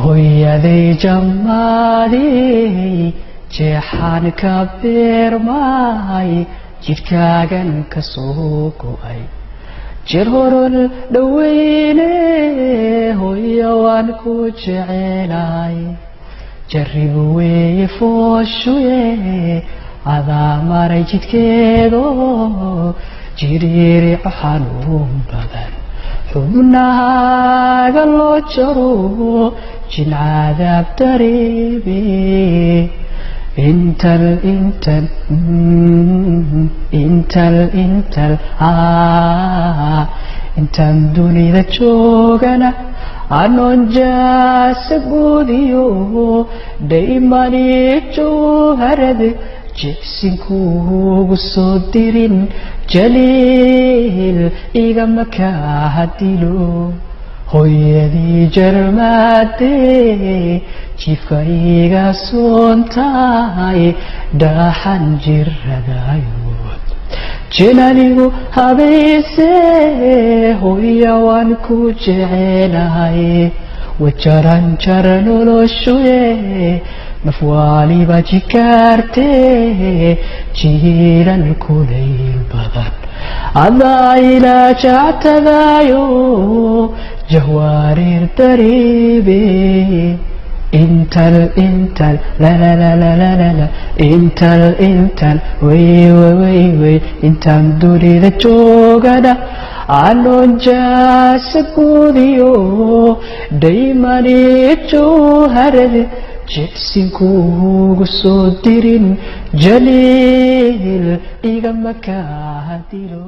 hooyaday jammaadey jeexaan ka beermay jidhkaagan ka soo go'ay jir horon dhaweyne hooyo waan ku jecelahay jarribu weeye fooshuye adaa maray jidkeedo jiriirico xanuun badan xubnahaaga loo jaro jin cadaab dareebe intaan dunida joogana anoon jaasa guudiyo dhaymani jawharade jicsinkuugu soo dirin jaliil igama kaa dilo hooyadii jarmaadee jiifka iga soontahay dhaxan jiradayood jinanigu habayse hooya waan ku jecelahay wajaran jara noloshuye nafwaaliba jikaartee jiilan kulayl badan adaa ilaa jactadaayo jahwaarir dareebe intal la intal way intaan dunida joogana anoon jaasa guudiyo dhaymani jawharade jicsinkuugu soo dirin jaliil igama kaa dilo